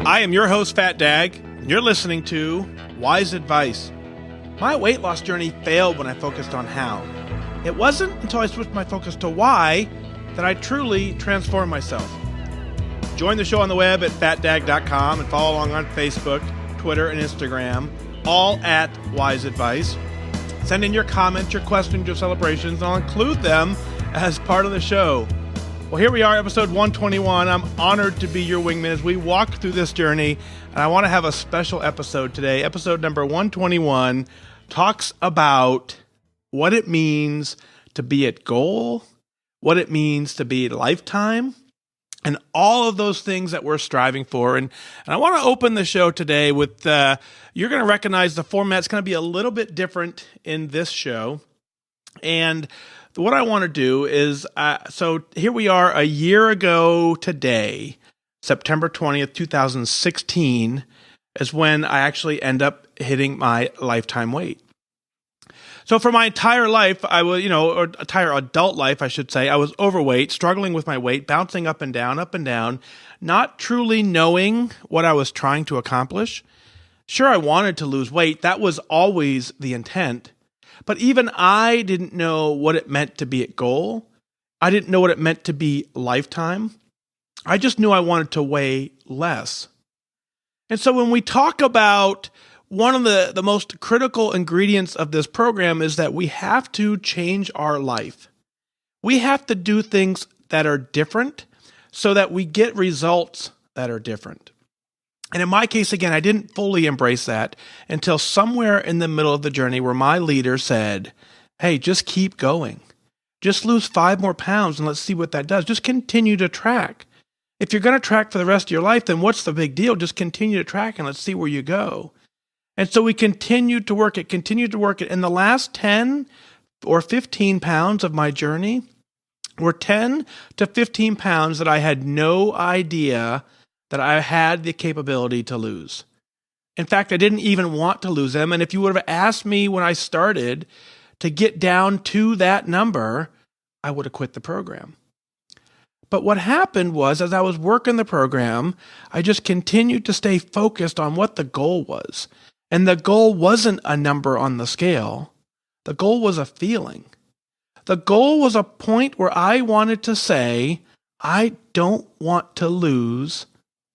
I am your host, FatDag, and you're listening to WhysAdvice. My weight loss journey failed when I focused on how. It wasn't until I switched my focus to why that I truly transformed myself. Join the show on the web at fatdag.com and follow along on Facebook, Twitter, and Instagram, all at WhysAdvice. Send in your comments, your questions, your celebrations, and I'll include them as part of the show. Well, here we are, episode 121. I'm honored to be your wingman as we walk through this journey, and I want to have a special episode today. Episode number 121 talks about what it means to be at goal, what it means to be at lifetime, and all of those things that we're striving for. And I want to open the show today with, you're going to recognize the format's going to be a little bit different in this show. And what I want to do is, so here we are a year ago today, September 20th, 2016, is when I actually end up hitting my lifetime weight. So for my entire life, I was, or entire adult life, I should say, I was overweight, struggling with my weight, bouncing up and down, not truly knowing what I was trying to accomplish. Sure, I wanted to lose weight. That was always the intent. But even I didn't know what it meant to be at goal. I didn't know what it meant to be lifetime. I just knew I wanted to weigh less. And so when we talk about one of the most critical ingredients of this program is that we have to change our life. We have to do things that are different so that we get results that are different. And in my case, again, I didn't fully embrace that until somewhere in the middle of the journey where my leader said, hey, just keep going. Just lose 5 more pounds and let's see what that does. Just continue to track. If you're going to track for the rest of your life, then what's the big deal? Just continue to track and let's see where you go. And so we continued to work it. And the last 10 or 15 pounds of my journey were 10 to 15 pounds that I had no idea that I had the capability to lose. In fact, I didn't even want to lose them. And if you would have asked me when I started to get down to that number, I would have quit the program. But what happened was, as I was working the program, I just continued to stay focused on what the goal was. And the goal wasn't a number on the scale. The goal was a feeling. The goal was a point where I wanted to say, I don't want to lose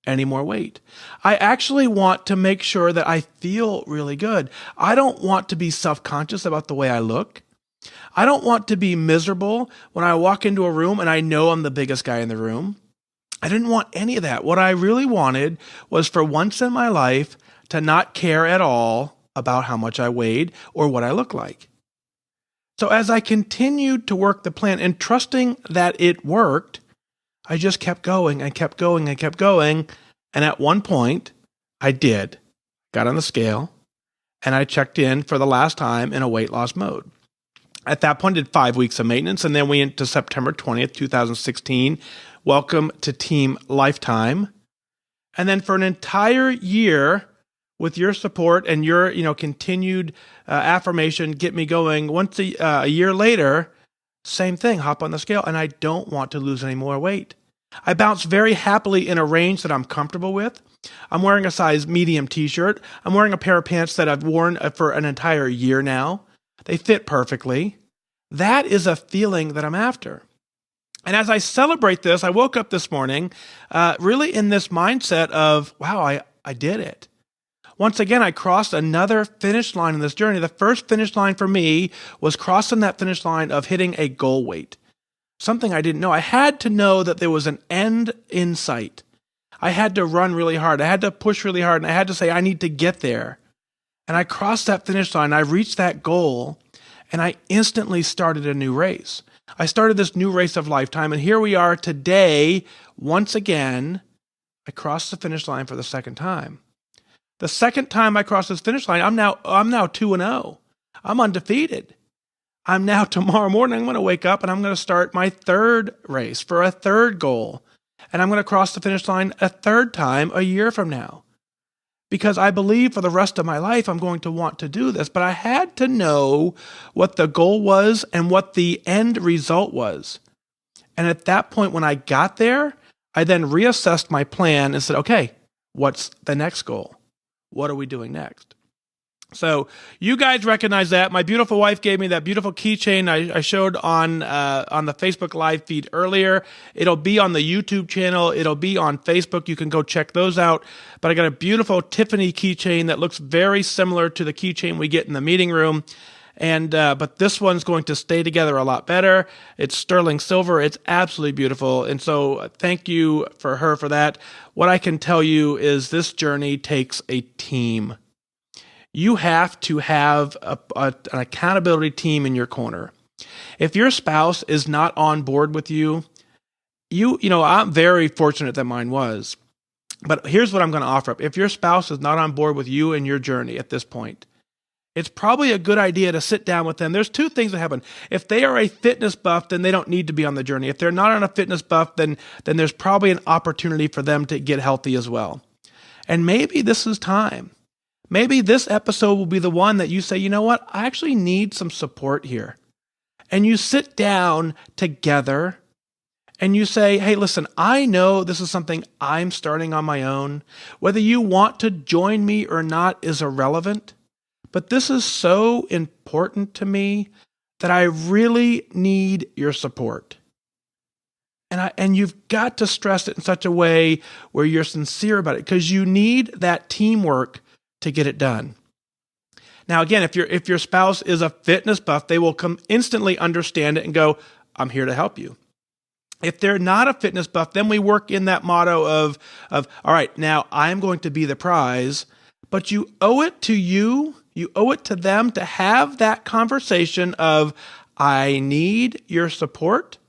any more weight. I actually want to make sure that I feel really good. I don't want to be self-conscious about the way I look. I don't want to be miserable when I walk into a room and I know I'm the biggest guy in the room. I didn't want any of that. What I really wanted was for once in my life to not care at all about how much I weighed or what I looked like. So as I continued to work the plan and trusting that it worked, I just kept going and kept going and kept going. And at one point, I got on the scale, and I checked in for the last time in a weight loss mode. At that point, I did 5 weeks of maintenance, and then we went to September 20th, 2016. Welcome to Team Lifetime. And then for an entire year, with your support and your continued affirmation, get me going. Once a year later, same thing, hop on the scale, and I don't want to lose any more weight. I bounce very happily in a range that I'm comfortable with. I'm wearing a size medium t-shirt. I'm wearing a pair of pants that I've worn for an entire year now. They fit perfectly. That is a feeling that I'm after. And as I celebrate this, I woke up this morning really in this mindset of, wow, I did it. Once again, I crossed another finish line in this journey. The first finish line for me was crossing that finish line of hitting a goal weight. Something I didn't know. I had to know that there was an end in sight. I had to run really hard. I had to push really hard. And I had to say, I need to get there. And I crossed that finish line. I reached that goal. And I instantly started a new race. I started this new race of lifetime. And here we are today. Once again, I crossed the finish line for the second time. The second time I crossed this finish line, I'm now 2-0. I'm undefeated. I'm now tomorrow morning, I'm going to wake up and I'm going to start my third race for a third goal. And I'm going to cross the finish line a third time a year from now. Because I believe for the rest of my life, I'm going to want to do this. But I had to know what the goal was and what the end result was. And at that point, when I got there, I then reassessed my plan and said, okay, What's the next goal? What are we doing next? So you guys recognize that. My beautiful wife gave me that beautiful keychain I showed on the Facebook live feed earlier. It'll be on the YouTube channel. It'll be on Facebook. You can go check those out. But I got a beautiful Tiffany keychain that looks very similar to the keychain we get in the meeting room. And but this one's going to stay together a lot better. It's sterling silver. It's absolutely beautiful. And so thank you for her for that. What I can tell you is this journey takes a team. You have to have an accountability team in your corner. If your spouse is not on board with you, you know, I'm very fortunate that mine was. But here's what I'm going to offer up. If your spouse is not on board with you and your journey at this point, it's probably a good idea to sit down with them. There's two things that happen. If they are a fitness buff, then they don't need to be on the journey. If they're not on a fitness buff, then there's probably an opportunity for them to get healthy as well. And maybe this is time. Maybe this episode will be the one that you say, you know what, I actually need some support here. And you sit down together and you say, hey, listen, I know this is something I'm starting on my own. Whether you want to join me or not is irrelevant. But this is so important to me that I really need your support. And you've got to stress it in such a way where you're sincere about it, because you need that teamwork to get it done. Now, again, if your spouse is a fitness buff, they will come instantly understand it and go, I'm here to help you. If they're not a fitness buff, then we work in that motto of all right, now I'm going to be the prize, but you owe it to you owe it to them to have that conversation of, I need your support.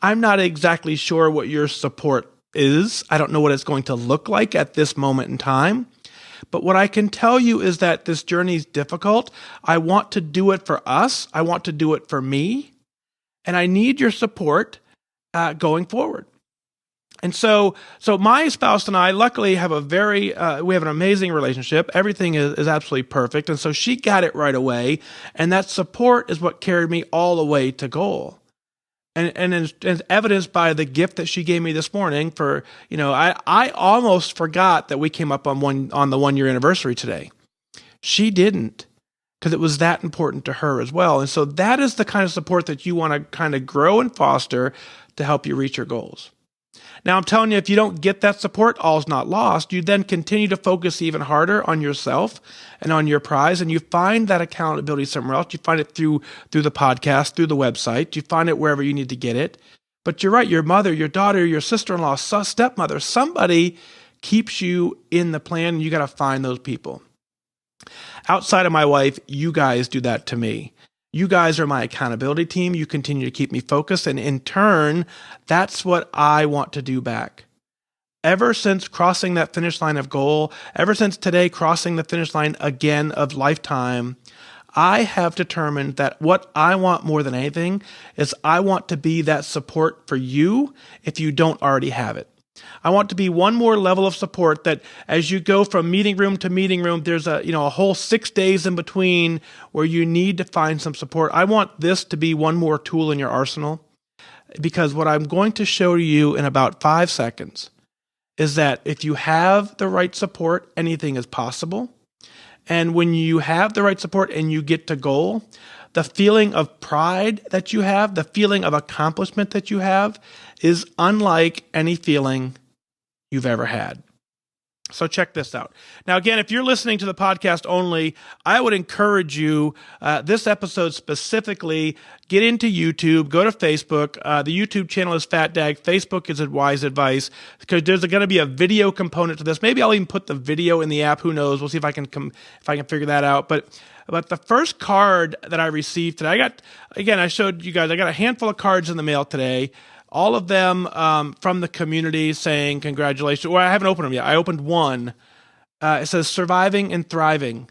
I'm not exactly sure what your support is. I don't know what it's going to look like at this moment in time. But what I can tell you is that this journey is difficult. I want to do it for us. I want to do it for me. And I need your support going forward. And so my spouse and I luckily have we have an amazing relationship. Everything is absolutely perfect. And so she got it right away. And that support is what carried me all the way to goal. And as evidenced by the gift that she gave me this morning for, you know, I almost forgot that we came up on the 1 year anniversary today. She didn't, because it was that important to her as well. And so that is the kind of support that you want to kind of grow and foster to help you reach your goals. Now, I'm telling you, if you don't get that support, all's not lost. You then continue to focus even harder on yourself and on your prize, and you find that accountability somewhere else. You find it through the podcast, through the website. You find it wherever you need to get it. But you're right, your mother, your daughter, your sister-in-law, stepmother, somebody keeps you in the plan, and you got to find those people. Outside of my wife, you guys do that to me. You guys are my accountability team. You continue to keep me focused. And in turn, that's what I want to do back. Ever since crossing that finish line of goal, ever since today crossing the finish line again of LifeTime, I have determined that what I want more than anything is I want to be that support for you if you don't already have it. I want to be one more level of support that as you go from meeting room to meeting room, there's a whole 6 days in between where you need to find some support. I want this to be one more tool in your arsenal, because what I'm going to show you in about 5 seconds is that if you have the right support, anything is possible. And when you have the right support and you get to goal, the feeling of pride that you have, the feeling of accomplishment that you have is unlike any feeling you've ever had. So check this out. Now, again, if you're listening to the podcast only, I would encourage you, this episode specifically, get into YouTube, go to Facebook. The YouTube channel is FatDag. Facebook is at WhysAdvice, because there's going to be a video component to this. Maybe I'll even put the video in the app. Who knows? We'll see if I can figure that out. But the first card that I received today, I showed you guys, I got a handful of cards in the mail today. All of them from the community saying congratulations. Well, I haven't opened them yet. I opened one. It says surviving and thriving.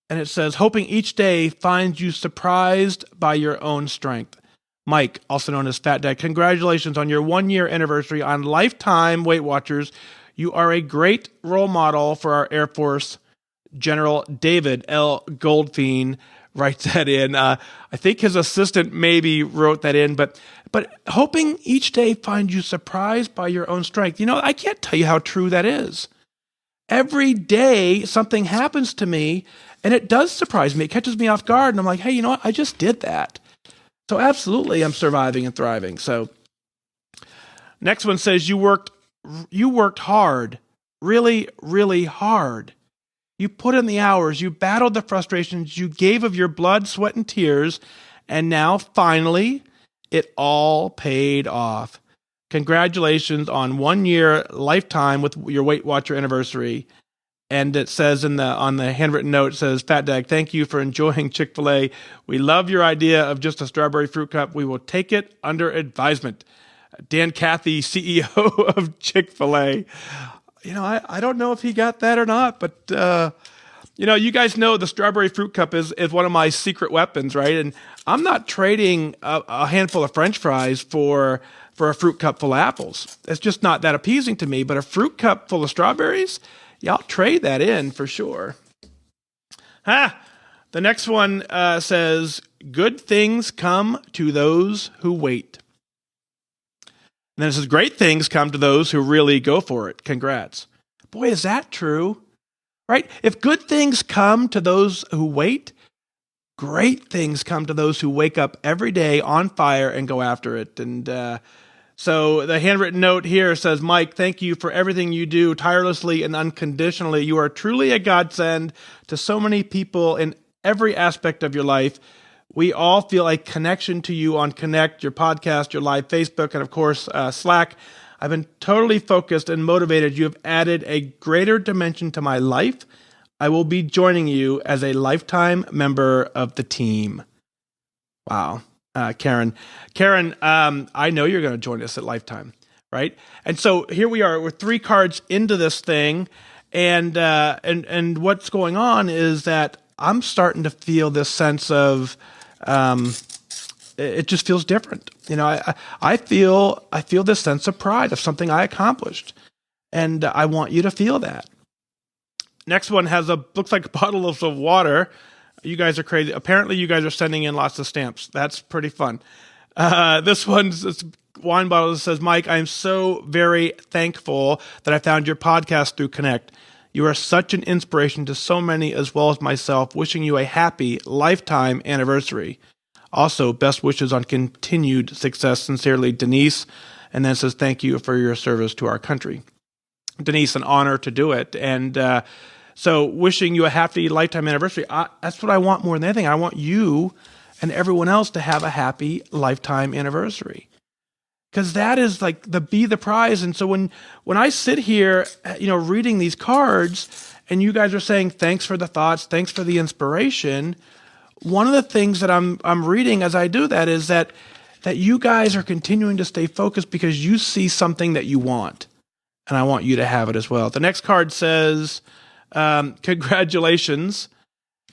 And it says, hoping each day finds you surprised by your own strength. Mike, also known as FatDag, congratulations on your 1 year anniversary on LifeTime Weight Watchers. You are a great role model for our Air Force. General David L. Goldfein writes that in. I think his assistant maybe wrote that in, but hoping each day finds you surprised by your own strength. I can't tell you how true that is. every day something happens to me, and it does surprise me. It catches me off guard, and I'm like, hey, you know what? I just did that. So absolutely, I'm surviving and thriving. So next one says, you worked hard, really, really hard. You put in the hours, you battled the frustrations, you gave of your blood, sweat, and tears, and now finally, it all paid off. Congratulations on 1 year lifetime with your Weight Watcher anniversary. And it says on the handwritten note, it says, FatDag, thank you for enjoying Chick-fil-A. We love your idea of just a strawberry fruit cup. We will take it under advisement. Dan Cathy, CEO of Chick-fil-A. I don't know if he got that or not, but you guys know the strawberry fruit cup is one of my secret weapons, right? And I'm not trading a handful of French fries for a fruit cup full of apples. It's just not that appeasing to me. But a fruit cup full of strawberries, yeah, I'll trade that in for sure. The next one says, good things come to those who wait. And then it says, great things come to those who really go for it. Congrats. Boy, is that true, right? If good things come to those who wait, great things come to those who wake up every day on fire and go after it. And so the handwritten note here says, Mike, thank you for everything you do tirelessly and unconditionally. You are truly a godsend to so many people in every aspect of your life. We all feel a connection to you on Connect, your podcast, your live Facebook, and of course, Slack. I've been totally focused and motivated. You have added a greater dimension to my life. I will be joining you as a lifetime member of the team. Wow. Karen, I know you're going to join us at Lifetime, right? And so here we are. We're 3 cards into this thing, and what's going on is that I'm starting to feel this sense of it just feels different. I feel this sense of pride of something I accomplished, and I want you to feel that. Next one looks like a bottle of water. You guys are crazy. Apparently, you guys are sending in lots of stamps. That's pretty fun. This one's this wine bottle that says, Mike, I'm so very thankful that I found your podcast through Connect. You are such an inspiration to so many as well as myself. Wishing you a happy lifetime anniversary. Also, best wishes on continued success. Sincerely, Denise. And then it says, thank you for your service to our country. Denise, an honor to do it. And so wishing you a happy lifetime anniversary. That's what I want more than anything. I want you and everyone else to have a happy lifetime anniversary. Because that is like the prize. And so when I sit here, reading these cards, and you guys are saying, thanks for the thoughts, thanks for the inspiration, one of the things that I'm reading as I do that is that you guys are continuing to stay focused because you see something that you want. And I want you to have it as well. The next card says, congratulations.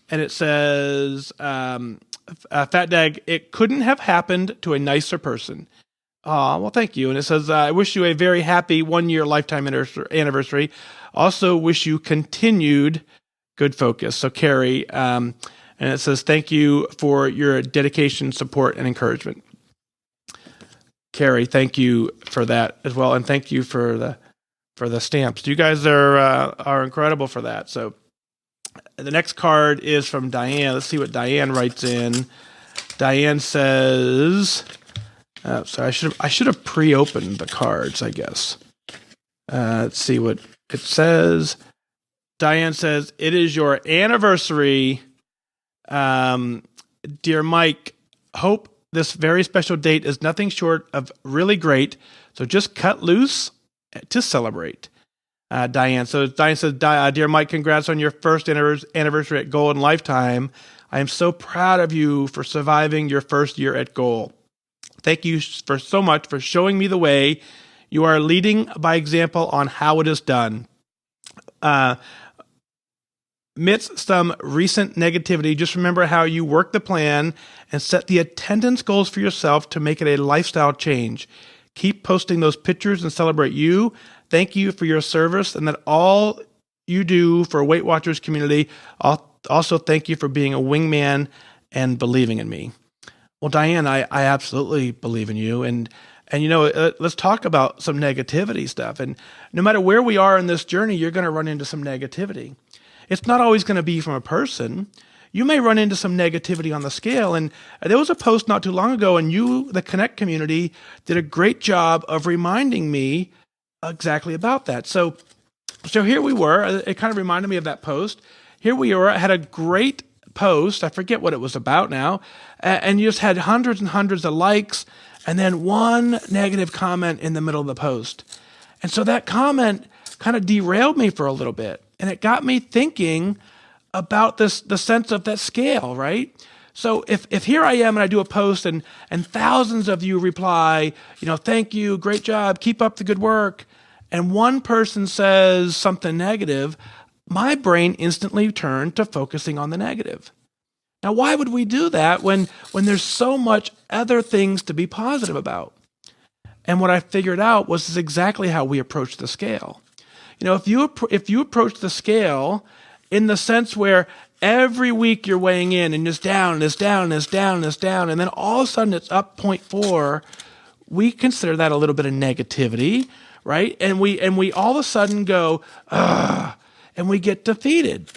And it says, FatDag, it couldn't have happened to a nicer person. Well, thank you. And it says, I wish you a very happy 1 year lifetime anniversary. Also wish you continued good focus. So Carrie, and it says, thank you for your dedication, support, and encouragement. Carrie, thank you for that as well. And thank you for the stamps. You guys are incredible for that. So the next card is from Diane. Let's see what Diane writes in. Diane says, so I should have pre-opened the cards, I guess. Let's see what it says. Diane says, it is your anniversary. Dear Mike, hope this very special date is nothing short of really great. So just cut loose to celebrate. Diane. So Diane says, dear Mike, congrats on your first anniversary at Goal in Lifetime. I am so proud of you for surviving your first year at Goal. Thank you so much for showing me the way. You are leading by example on how it is done. Amidst some recent negativity, just remember how you work the plan and set the attendance goals for yourself to make it a lifestyle change. Keep posting those pictures and celebrate you. Thank you for your service and that all you do for Weight Watchers community. Also, thank you for being a wingman and believing in me. Well, Diane, I absolutely believe in you. And And, let's talk about some negativity stuff. And no matter where we are in this journey, you're going to run into some negativity. It's not always going to be from a person. You may run into some negativity on the scale. And there was a post not too long ago, and you, the Connect community, did a great job of reminding me exactly about that. So here we were. It kind of reminded me of that post. Here we were. I had a great post. I forget what it was about now. And you just had hundreds and hundreds of likes, and then one negative comment in the middle of the post. And so that comment kind of derailed me for a little bit. And it got me thinking about the sense of that scale, right? So if here I am and I do a post and thousands of you reply, thank you, great job, keep up the good work, and one person says something negative, my brain instantly turned to focusing on the negative. Now, why would we do that when there's so much other things to be positive about? And what I figured out was this is exactly how we approach the scale. If you approach the scale in the sense where every week you're weighing in and it's down and it's down and it's down and it's down, and then all of a sudden it's up 0.4, we consider that a little bit of negativity, right? And we all of a sudden go, and we get defeated.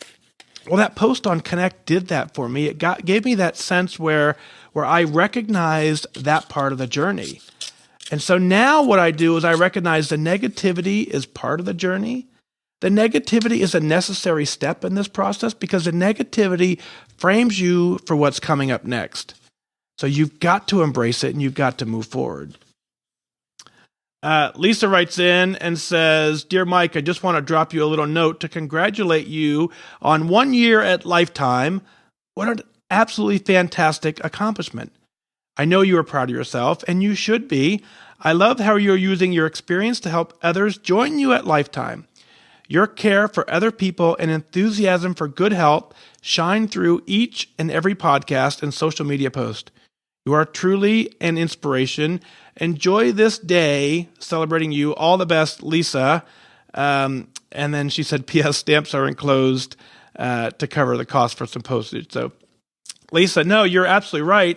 Well, that post on Connect did that for me. It gave me that sense where I recognized that part of the journey. And so now what I do is I recognize the negativity is part of the journey. The negativity is a necessary step in this process because the negativity frames you for what's coming up next. So you've got to embrace it and you've got to move forward. Lisa writes in and says, Dear Mike, I just want to drop you a little note to congratulate you on 1 year at LifeTime. What an absolutely fantastic accomplishment. I know you are proud of yourself, and you should be. I love how you're using your experience to help others join you at LifeTime. Your care for other people and enthusiasm for good health shine through each and every podcast and social media post. You are truly an inspiration. Enjoy this day celebrating you. All the best, Lisa. And then she said, P.S. stamps are enclosed to cover the cost for some postage. So, Lisa, no, you're absolutely right,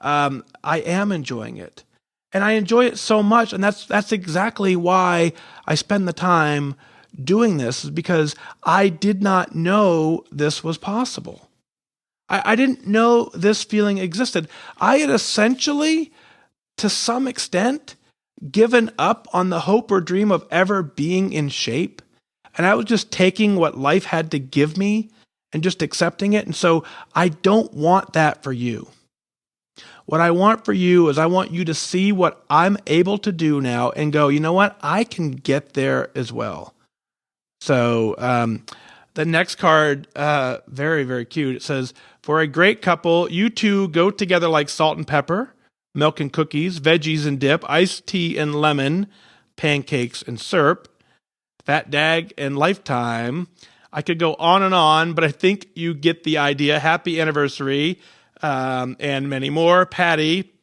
I am enjoying it. And I enjoy it so much, and that's exactly why I spend the time doing this, is because I did not know this was possible. I didn't know this feeling existed. I had essentially, to some extent, given up on the hope or dream of ever being in shape. And I was just taking what life had to give me and just accepting it. And so I don't want that for you. What I want for you is I want you to see what I'm able to do now and go, you know what? I can get there as well. So the next card, very, very cute. It says, for a great couple, you two go together like salt and pepper, milk and cookies, veggies and dip, iced tea and lemon, pancakes and syrup, FatDag and LifeTime. I could go on, but I think you get the idea. Happy anniversary, and many more. Patty,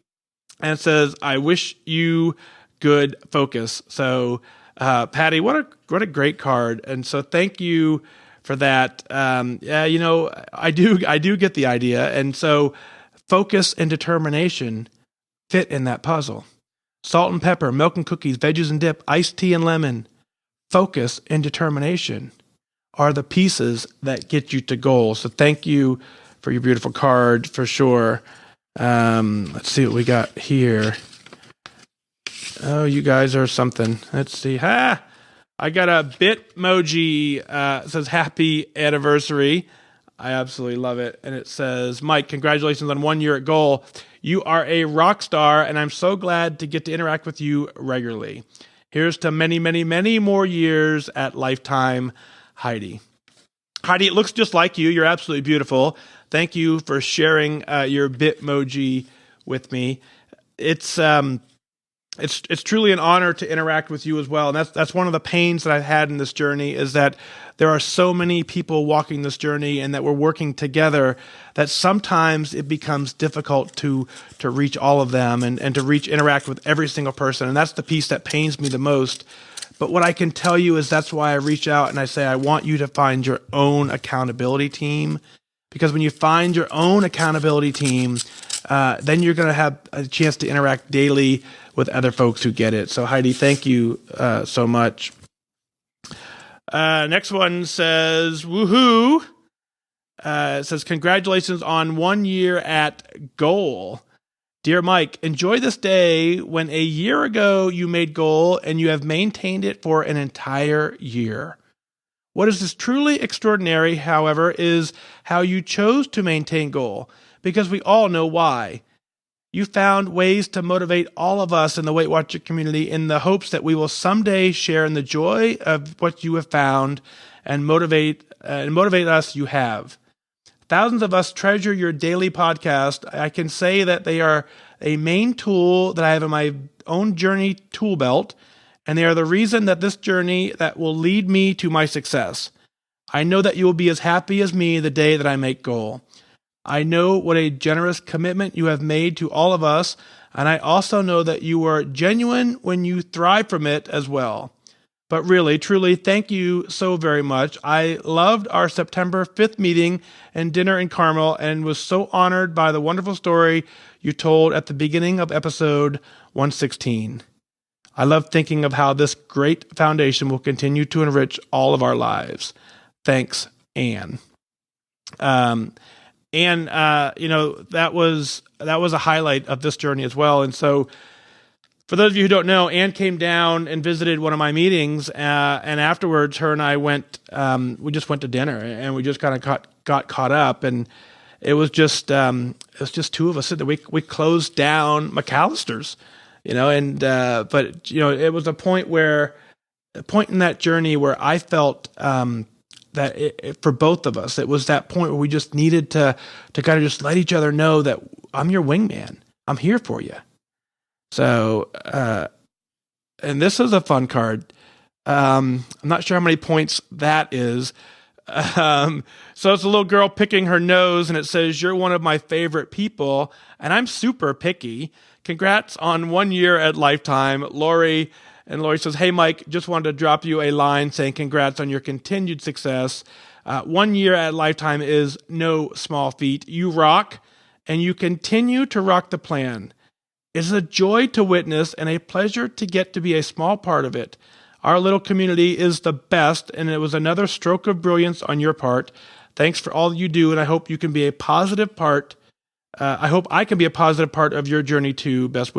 and it says, I wish you good focus. So, Patty, what a great card. And so thank you for that. I do get the idea. And so focus and determination fit in that puzzle. Salt and pepper, milk and cookies, veggies and dip, iced tea and lemon. Focus and determination are the pieces that get you to goal. So thank you for your beautiful card for sure. Let's see what we got here. Oh, you guys are something. Let's see. I got a Bitmoji. It says happy anniversary. I absolutely love it. And it says, Mike, congratulations on 1 year at goal. You are a rock star, and I'm so glad to get to interact with you regularly. Here's to many, many, many more years at LifeTime, Heidi. Heidi, it looks just like you. You're absolutely beautiful. Thank you for sharing your Bitmoji with me. It's truly an honor to interact with you as well. And that's one of the pains that I've had in this journey, is that there are so many people walking this journey and that we're working together that sometimes it becomes difficult to reach all of them and to interact with every single person. And that's the piece that pains me the most. But what I can tell you is that's why I reach out and I say, I want you to find your own accountability team. Because when you find your own accountability team, then you're going to have a chance to interact daily with other folks who get it. So Heidi, thank you so much. Next one says, woohoo. It says, congratulations on 1 year at goal. Dear Mike, enjoy this day when a year ago you made goal and you have maintained it for an entire year. What is truly extraordinary, however, is how you chose to maintain goal, because we all know why. You found ways to motivate all of us in the Weight Watcher community in the hopes that we will someday share in the joy of what you have found and motivate us you have. Thousands of us treasure your daily podcast. I can say that they are a main tool that I have in my own journey tool belt, and they are the reason that this journey that will lead me to my success. I know that you will be as happy as me the day that I make goal. I know what a generous commitment you have made to all of us, and I also know that you are genuine when you thrive from it as well. But really, truly, thank you so very much. I loved our September 5th meeting and dinner in Carmel and was so honored by the wonderful story you told at the beginning of episode 116. I love thinking of how this great foundation will continue to enrich all of our lives. Thanks, Anne. That was a highlight of this journey as well. And so, for those of you who don't know, Anne came down and visited one of my meetings, and afterwards, her and I went. We just went to dinner, and we just kind of got caught up, and it was just two of us sitting there. We closed down McAllister's, but it was a point in that journey where I felt that for both of us, it was that point where we just needed to kind of just let each other know that I'm your wingman. I'm here for you. So, and this is a fun card. I'm not sure how many points that is. So it's a little girl picking her nose, and it says, "You're one of my favorite people, and I'm super picky. Congrats on 1 year at LifeTime, Lori." And Lori says, "Hey, Mike, just wanted to drop you a line saying congrats on your continued success. 1 year at LifeTime is no small feat. You rock, and you continue to rock the plan. It's a joy to witness and a pleasure to get to be a small part of it. Our little community is the best, and it was another stroke of brilliance on your part. Thanks for all you do, and I hope you can be a positive part. I hope I can be a positive part of your journey too. Best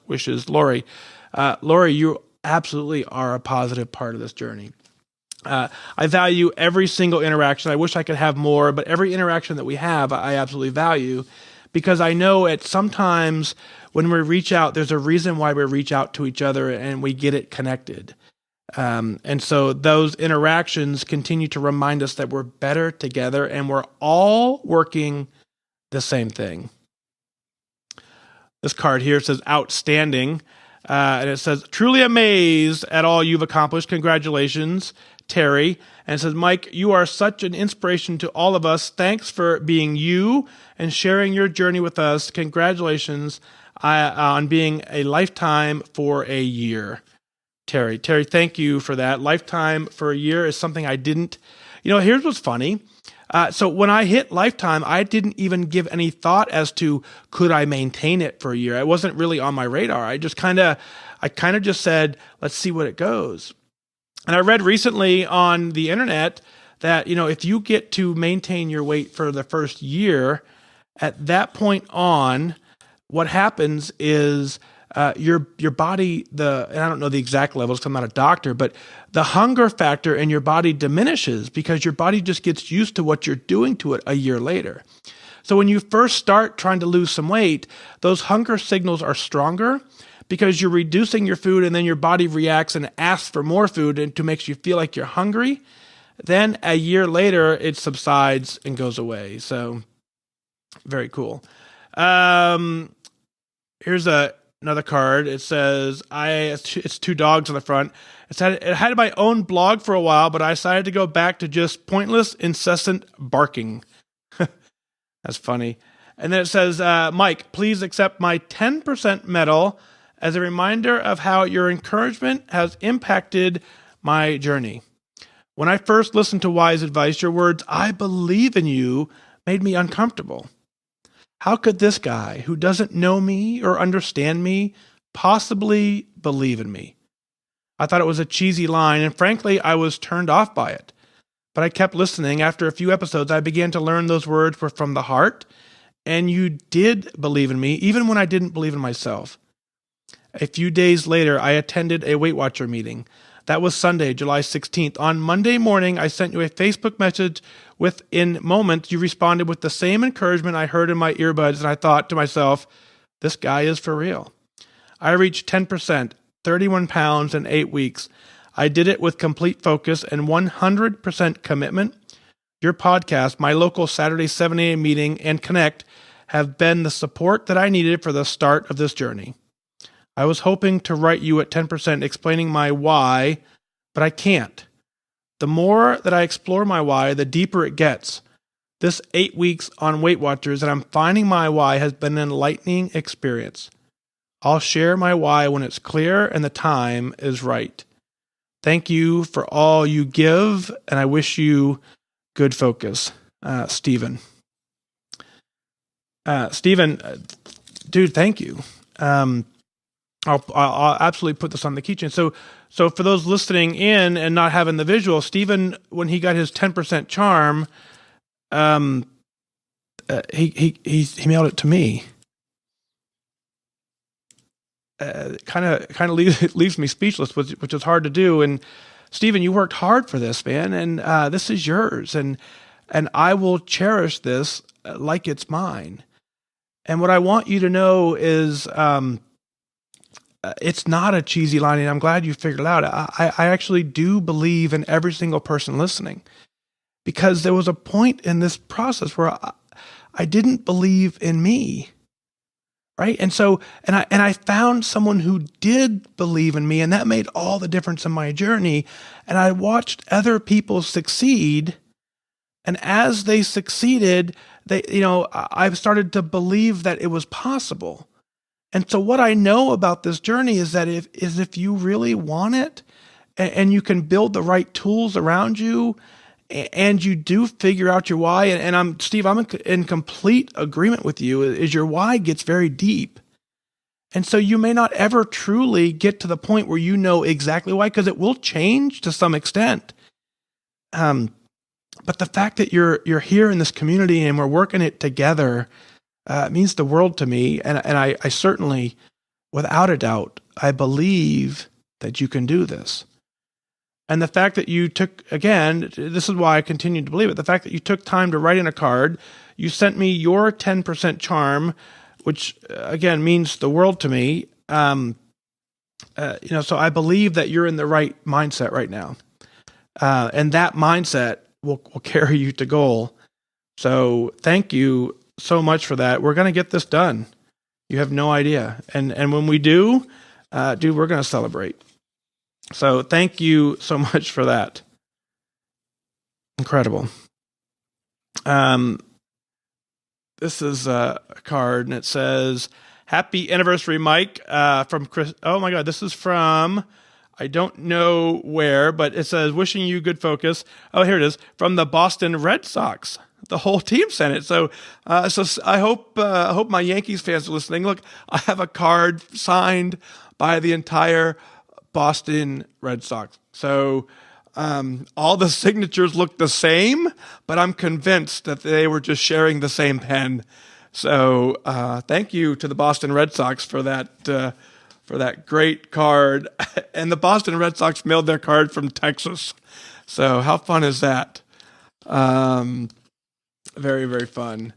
wishes, Lori." Lori, you absolutely are a positive part of this journey. I value every single interaction. I wish I could have more, but every interaction that we have, I absolutely value, because I know sometimes when we reach out, there's a reason why we reach out to each other and we get it connected. And so those interactions continue to remind us that we're better together and we're all working the same thing. This card here says outstanding. And it says, "Truly amazed at all you've accomplished. Congratulations, Terry." And it says, "Mike, you are such an inspiration to all of us. Thanks for being you and sharing your journey with us. Congratulations on being a lifetime for a year." Terry, thank you for that. Lifetime for a year is something I didn't. Here's what's funny. So when I hit lifetime, I didn't even give any thought as to could I maintain it for a year. It wasn't really on my radar. I kind of just said, let's see what it goes. And I read recently on the internet that, if you get to maintain your weight for the first year, at that point on, what happens is your body, and I don't know the exact levels because I'm not a doctor, but the hunger factor in your body diminishes because your body just gets used to what you're doing to it a year later. So when you first start trying to lose some weight, those hunger signals are stronger because you're reducing your food, and then your body reacts and asks for more food and to make you feel like you're hungry. Then a year later, it subsides and goes away. So very cool. Here's another card. It says, it's two dogs on the front. It had my own blog for a while, but I decided to go back to just pointless, incessant barking. That's funny. And then it says, "Mike, please accept my 10% medal as a reminder of how your encouragement has impacted my journey. When I first listened to WhysAdvice, your words, 'I believe in you,' made me uncomfortable. How could this guy who doesn't know me or understand me possibly believe in me? I thought it was a cheesy line, and frankly, I was turned off by it. But I kept listening. After a few episodes, I began to learn those words were from the heart, and you did believe in me, even when I didn't believe in myself. A few days later, I attended a Weight Watcher meeting. That was Sunday, July 16th. On Monday morning, I sent you a Facebook message. Within moments, you responded with the same encouragement I heard in my earbuds, and I thought to myself, this guy is for real. I reached 10%, 31 pounds in 8 weeks. I did it with complete focus and 100% commitment. Your podcast, my local Saturday 7 a.m. meeting, and Connect have been the support that I needed for the start of this journey. I was hoping to write you at 10% explaining my why, but I can't. The more that I explore my why, the deeper it gets. This 8 weeks on Weight Watchers and I'm finding my why has been an enlightening experience. I'll share my why when it's clear and the time is right. Thank you for all you give, and I wish you good focus. Stephen. Stephen, dude, thank you. I'll absolutely put this on the keychain. So for those listening in and not having the visual, Stephen, when he got his 10% charm, he mailed it to me. Kind of leaves me speechless, which is hard to do. And Stephen, you worked hard for this, man, and this is yours, and I will cherish this like it's mine. And what I want you to know is, it's not a cheesy line, and I'm glad you figured it out. I actually do believe in every single person listening, because there was a point in this process where I didn't believe in me. Right. And so, and I found someone who did believe in me, and that made all the difference in my journey. And I watched other people succeed. And as they succeeded, I've started to believe that it was possible. And so what I know about this journey is that if you really want it and you can build the right tools around you, and you do figure out your why, and Steve, I'm in complete agreement with you, is your why gets very deep. And so you may not ever truly get to the point where you know exactly why, because it will change to some extent. But the fact that you're here in this community and we're working it together means the world to me. And I certainly, without a doubt, I believe that you can do this. And the fact that you took, again, this is why I continue to believe it, the fact that you took time to write in a card, you sent me your 10% charm, which, again, means the world to me. So I believe that you're in the right mindset right now. And that mindset will carry you to goal. So thank you so much for that. We're going to get this done. You have no idea. And when we do, dude, we're going to celebrate. So thank you so much for that. Incredible. This is a card, and it says, "Happy anniversary, Mike," from Chris. Oh my God, this is from, I don't know where, but it says, "Wishing you good focus." Oh, here it is, from the Boston Red Sox. The whole team sent it. So I hope my Yankees fans are listening. Look, I have a card signed by the entire Boston Red Sox. So all the signatures look the same, but I'm convinced that they were just sharing the same pen. So thank you to the Boston Red Sox for that great card. And the Boston Red Sox mailed their card from Texas. So how fun is that? Very, very fun.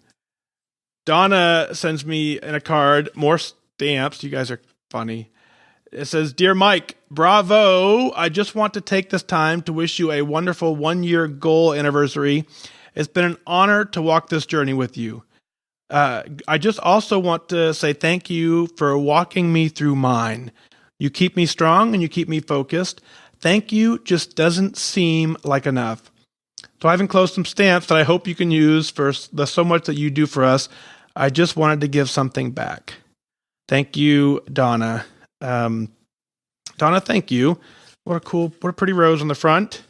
Donna sends me in a card more stamps. You guys are funny. It says, "Dear Mike, bravo. I just want to take this time to wish you a wonderful 1-year goal anniversary. It's been an honor to walk this journey with you. I just also want to say thank you for walking me through mine. You keep me strong and you keep me focused. Thank you just doesn't seem like enough. So I've enclosed some stamps that I hope you can use for the so much that you do for us. I just wanted to give something back." Thank you, Donna. Donna, thank you. What a pretty rose on the front.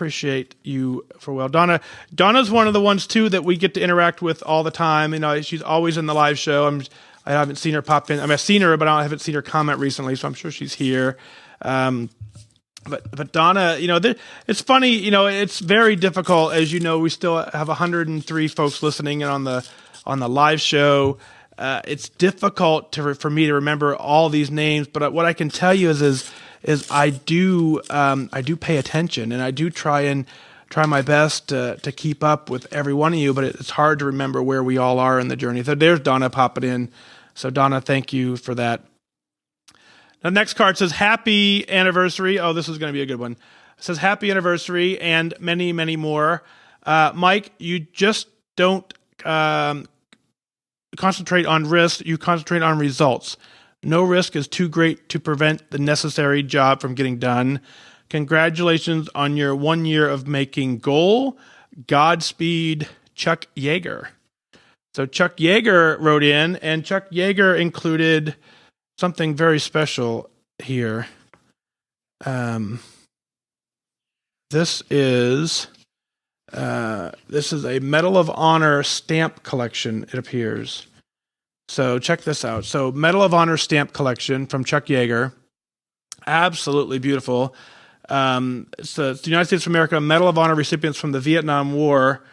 Appreciate you for well. Donna's one of the ones too that we get to interact with all the time. She's always in the live show. I haven't seen her pop in. I've seen her, but I haven't seen her comment recently, so I'm sure she's here. But Donna, it's funny, it's very difficult. As you know, we still have 103 folks listening on the live show. It's difficult for me to remember all these names, but what I can tell you is I do pay attention, and I do try my best to keep up with every one of you, but it's hard to remember where we all are in the journey. So there's Donna popping in. So Donna, thank you for that. The next card says happy anniversary. Oh, this is going to be a good one. It says happy anniversary and many, many more. Mike, you just don't concentrate on risk. You concentrate on results. No risk is too great to prevent the necessary job from getting done. Congratulations on your 1 year of making goal. Godspeed, Chuck Yeager. So Chuck Yeager wrote in, and Chuck Yeager included something very special here. This is a Medal of Honor stamp collection, it appears. So check this out. So Medal of Honor stamp collection from Chuck Yeager. Absolutely beautiful. It's the United States of America Medal of Honor recipients from the Vietnam War.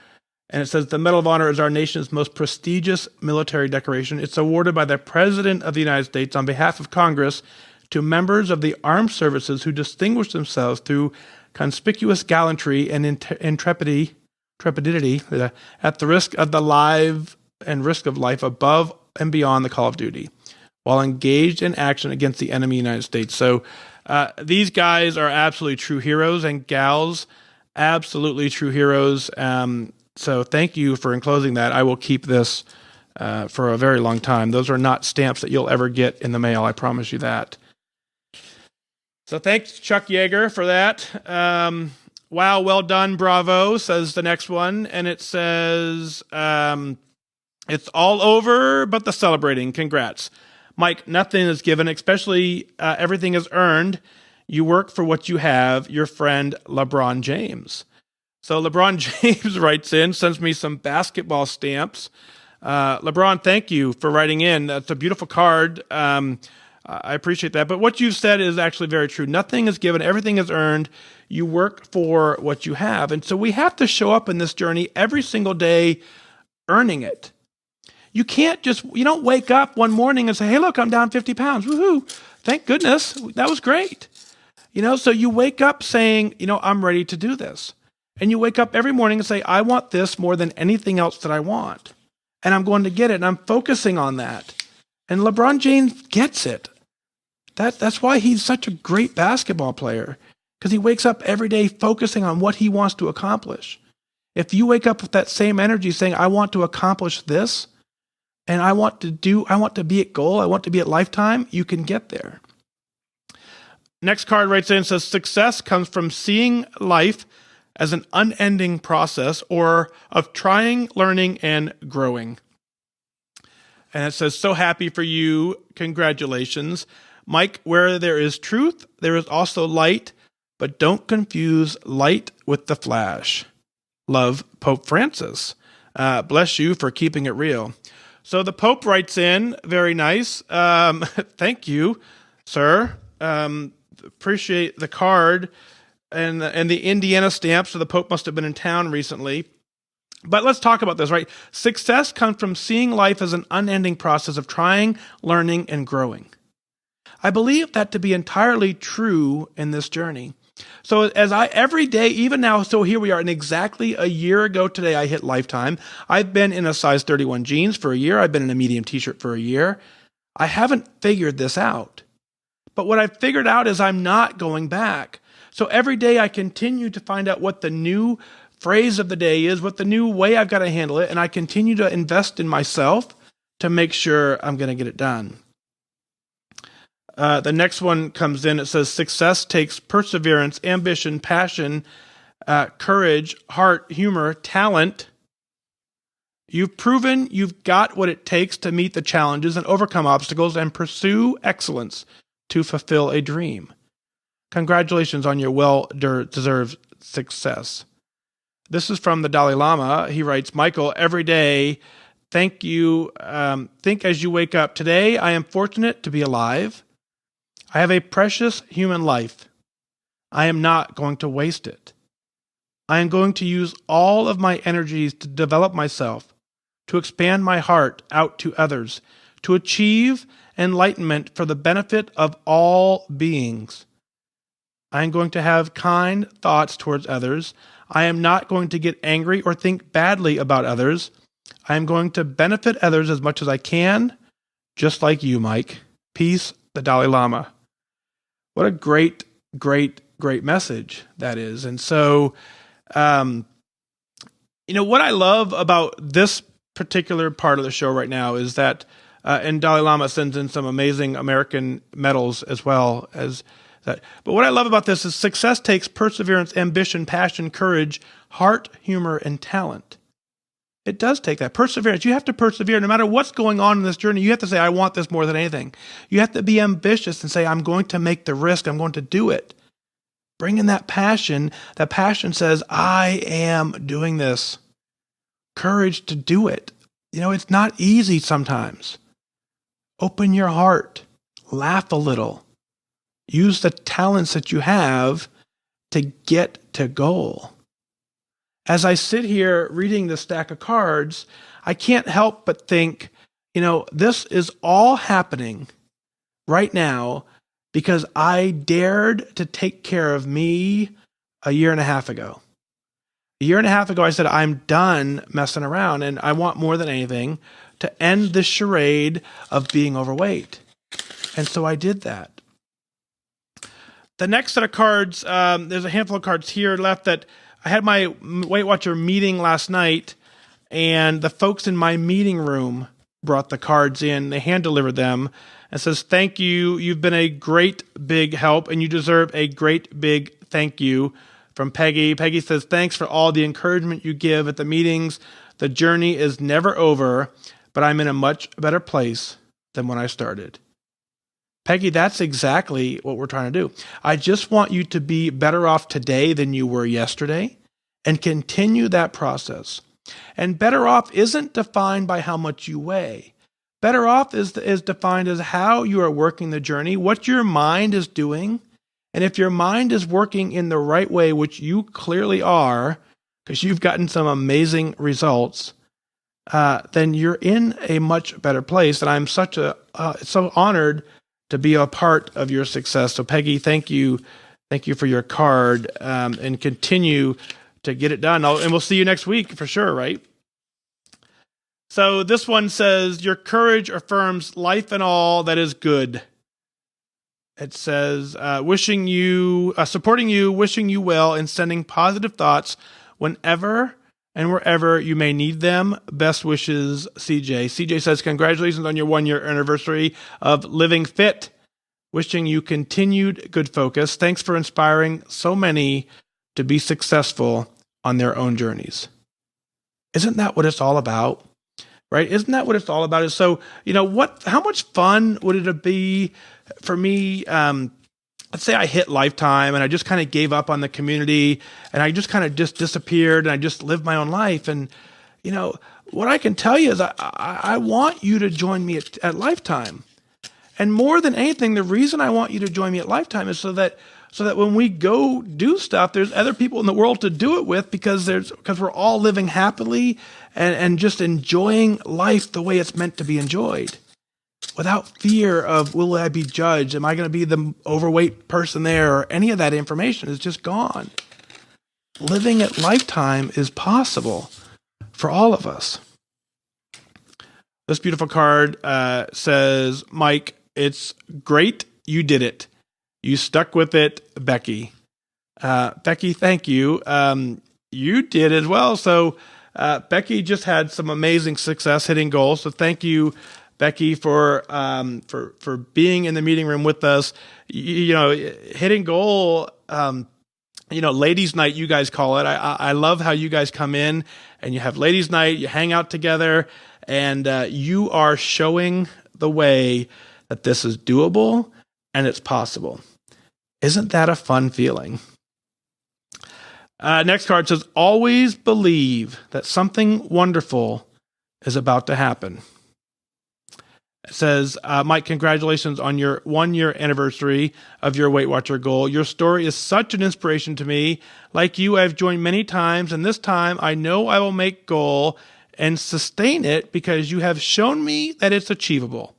And it says the Medal of Honor is our nation's most prestigious military decoration. It's awarded by the President of the United States on behalf of Congress to members of the armed services who distinguish themselves through conspicuous gallantry and intrepidity at the risk of the life and risk of life above and beyond the call of duty, while engaged in action against the enemy United States. So these guys are absolutely true heroes, and gals, absolutely true heroes. So thank you for enclosing that. I will keep this for a very long time. Those are not stamps that you'll ever get in the mail. I promise you that. So thanks, Chuck Yeager, for that. Wow, well done, bravo, says the next one. And it says, it's all over but the celebrating. Congrats. Mike, nothing is given, especially everything is earned. You work for what you have. Your friend, LeBron James. So LeBron James writes in, sends me some basketball stamps. LeBron, thank you for writing in. That's a beautiful card. I appreciate that. But what you've said is actually very true. Nothing is given. Everything is earned. You work for what you have. And so we have to show up in this journey every single day earning it. You don't wake up one morning and say, hey, look, I'm down 50 pounds. Woohoo. Thank goodness. That was great. So you wake up saying, I'm ready to do this. And you wake up every morning and say, I want this more than anything else that I want. And I'm going to get it. And I'm focusing on that. And LeBron James gets it. That's why he's such a great basketball player, because he wakes up every day focusing on what he wants to accomplish. If you wake up with that same energy saying, I want to accomplish this, and I want to be at goal, I want to be at LifeTime, you can get there. Next card writes in and says, success comes from seeing life as an unending process or of trying, learning, and growing. And it says, so happy for you. Congratulations. Mike, where there is truth, there is also light, but don't confuse light with the flash. Love, Pope Francis. Bless you for keeping it real. So the Pope writes in, very nice. Thank you, sir. Appreciate the card and the Indiana stamp. So the Pope must have been in town recently. But let's talk about this, right? Success comes from seeing life as an unending process of trying, learning, and growing. I believe that to be entirely true in this journey. So every day, even now, so here we are, and exactly a year ago today, I hit LifeTime. I've been in a size 31 jeans for a year. I've been in a medium t-shirt for a year. I haven't figured this out. But what I've figured out is I'm not going back. So every day I continue to find out what the new phrase of the day is, what the new way I've got to handle it, and I continue to invest in myself to make sure I'm going to get it done. The next one comes in. It says, success takes perseverance, ambition, passion, courage, heart, humor, talent. You've proven you've got what it takes to meet the challenges and overcome obstacles and pursue excellence to fulfill a dream. Congratulations on your well-deserved success. This is from the Dalai Lama. He writes, Michael, every day, think as you wake up. Today, I am fortunate to be alive. I have a precious human life. I am not going to waste it. I am going to use all of my energies to develop myself, to expand my heart out to others, to achieve enlightenment for the benefit of all beings. I am going to have kind thoughts towards others. I am not going to get angry or think badly about others. I am going to benefit others as much as I can, just like you, Mike. Peace, the Dalai Lama. What a great, great, great message that is. And so, what I love about this particular part of the show right now is that, and Dalai Lama sends in some amazing American medals as well as that. But what I love about this is success takes perseverance, ambition, passion, courage, heart, humor, and talent. It does take that perseverance. You have to persevere no matter what's going on in this journey. You have to say, I want this more than anything. You have to be ambitious and say, I'm going to make the risk. I'm going to do it. Bring in that passion. That passion says, I am doing this. Courage to do it. It's not easy sometimes. Open your heart. Laugh a little. Use the talents that you have to get to goal. As I sit here reading the stack of cards, I can't help but think, this is all happening right now because I dared to take care of me a year and a half ago. A year and a half ago, I said, I'm done messing around, and I want more than anything to end this charade of being overweight. And so I did that. The next set of cards, there's a handful of cards here left that I had my Weight Watcher meeting last night, and the folks in my meeting room brought the cards in. They hand-delivered them and says, thank you. You've been a great big help, and you deserve a great big thank you from Peggy. Peggy says, thanks for all the encouragement you give at the meetings. The journey is never over, but I'm in a much better place than when I started. Peggy, that's exactly what we're trying to do. I just want you to be better off today than you were yesterday and continue that process. And better off isn't defined by how much you weigh. Better off is defined as how you are working the journey, what your mind is doing. And if your mind is working in the right way, which you clearly are, because you've gotten some amazing results, then you're in a much better place. And I'm so honored to be a part of your success. So Peggy, thank you for your card, and continue to get it done. And we'll see you next week for sure, right? So this one says, your courage affirms life and all that is good. It says, supporting you, wishing you well, and sending positive thoughts whenever and wherever you may need them. Best wishes, CJ. CJ says, congratulations on your 1-year anniversary of living fit. Wishing you continued good focus. Thanks for inspiring so many to be successful on their own journeys. Isn't that what it's all about? Right? Isn't that what it's all about? So, how much fun would it be for me? Let's say I hit LifeTime and I just kind of gave up on the community and I just kind of disappeared and I just lived my own life. And, what I can tell you is I want you to join me at LifeTime. And more than anything, the reason I want you to join me at LifeTime is so that when we go do stuff, there's other people in the world to do it with because we're all living happily and just enjoying life the way it's meant to be enjoyed. Without fear of, will I be judged? Am I going to be the overweight person there? Or any of that information is just gone. Living at LifeTime is possible for all of us. This beautiful card says, Mike, it's great. You did it. You stuck with it, Becky. Becky, thank you. You did as well. So Becky just had some amazing success hitting goals. So thank you, Becky, for being in the meeting room with us. Hitting goal. Ladies' night, you guys call it. I love how you guys come in and you have ladies' night. You hang out together, and you are showing the way that this is doable and it's possible. Isn't that a fun feeling? Next card says, always believe that something wonderful is about to happen. It says, Mike, congratulations on your 1-year anniversary of your Weight Watcher goal. Your story is such an inspiration to me. Like you, I've joined many times, and this time I know I will make goal and sustain it because you have shown me that it's achievable.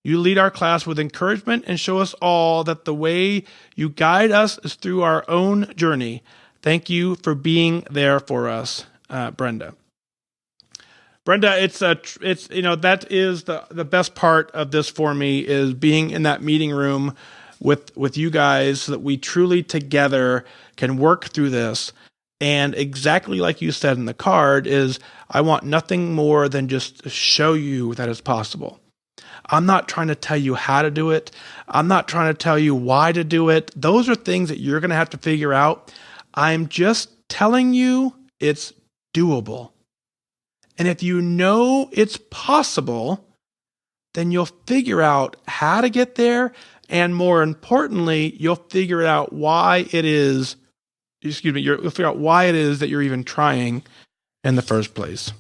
You lead our class with encouragement and show us all that the way you guide us is through our own journey. Thank you for being there for us, Brenda. Brenda, it's that is the best part of this for me, is being in that meeting room with you guys so that we truly together can work through this. And exactly like you said in the card is, I want nothing more than just to show you that it's possible. I'm not trying to tell you how to do it. I'm not trying to tell you why to do it. Those are things that you're going to have to figure out. I'm just telling you it's doable. And if you know it's possible, then you'll figure out how to get there. And more importantly, you'll figure out why it is, you'll figure out why it is that you're even trying in the first place.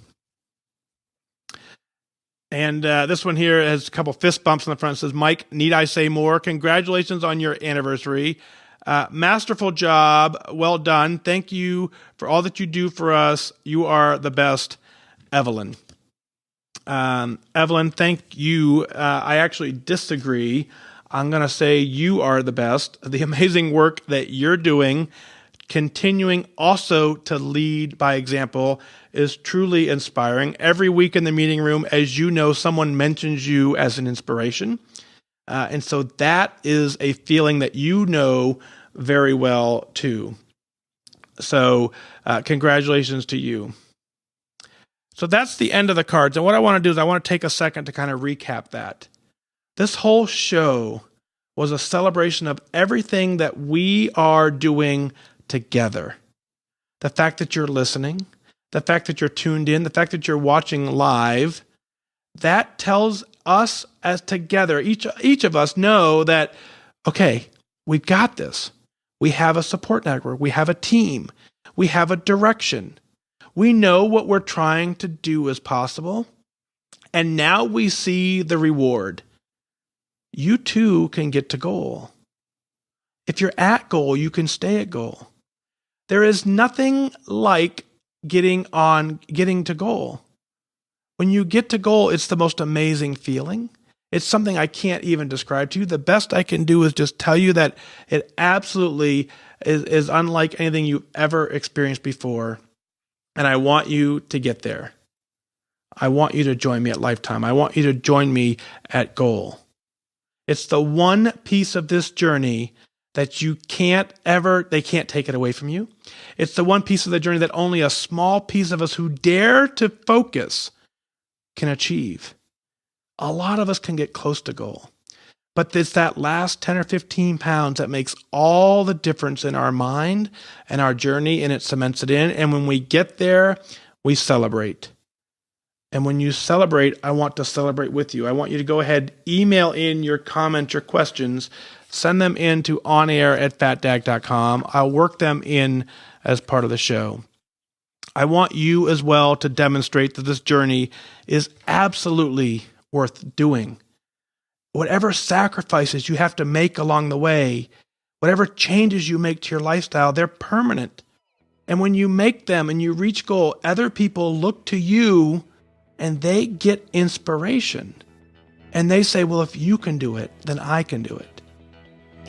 And this one here has a couple fist bumps on the front. It says, Mike, need I say more? Congratulations on your anniversary. Masterful job. Well done. Thank you for all that you do for us. You are the best, Evelyn. Evelyn, thank you. I actually disagree. I'm going to say you are the best. The amazing work that you're doing, continuing also to lead by example, is truly inspiring. Every week in the meeting room, as you know, someone mentions you as an inspiration. And so that is a feeling that you know very well too. So congratulations to you. So that's the end of the cards. And what I want to do is I want to take a second to kind of recap that. This whole show was a celebration of everything that we are doing together. The fact that you're listening, the fact that you're tuned in, the fact that you're watching live, that tells us as together, each of us know that, okay, we've got this. We have a support network. We have a team. We have a direction. We know what we're trying to do is possible. And now we see the reward. You too can get to goal. If you're at goal, you can stay at goal. There is nothing like getting to goal. When you get to goal, it's the most amazing feeling. It's something I can't even describe to you. The best I can do is just tell you that it absolutely is unlike anything you've ever experienced before. And I want you to get there. I want you to join me at LifeTime. I want you to join me at goal. It's the one piece of this journey that they can't take it away from you. It's the one piece of the journey that only a small piece of us who dare to focus can achieve. A lot of us can get close to goal, but it's that last 10 or 15 pounds that makes all the difference in our mind and our journey, and it cements it in. And when we get there, we celebrate. And when you celebrate, I want to celebrate with you. I want you to go ahead, email in your comments, your questions, send them in to onair@fatdag.com. I'll work them in as part of the show. I want you as well to demonstrate that this journey is absolutely worth doing. Whatever sacrifices you have to make along the way, whatever changes you make to your lifestyle, they're permanent. And when you make them and you reach goal, other people look to you and they get inspiration. And they say, well, if you can do it, then I can do it.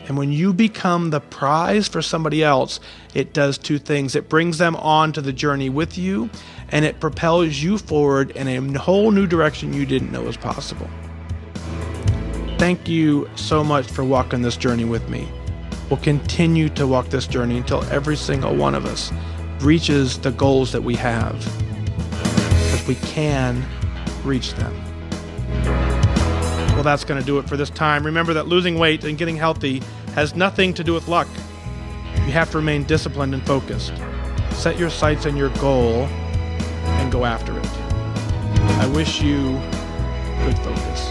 And when you become the prize for somebody else, it does two things. It brings them on to the journey with you, and it propels you forward in a whole new direction you didn't know was possible. Thank you so much for walking this journey with me. We'll continue to walk this journey until every single one of us reaches the goals that we have. Because we can reach them. Well, that's going to do it for this time. Remember that losing weight and getting healthy has nothing to do with luck. You have to remain disciplined and focused. Set your sights on your goal and go after it. I wish you good focus.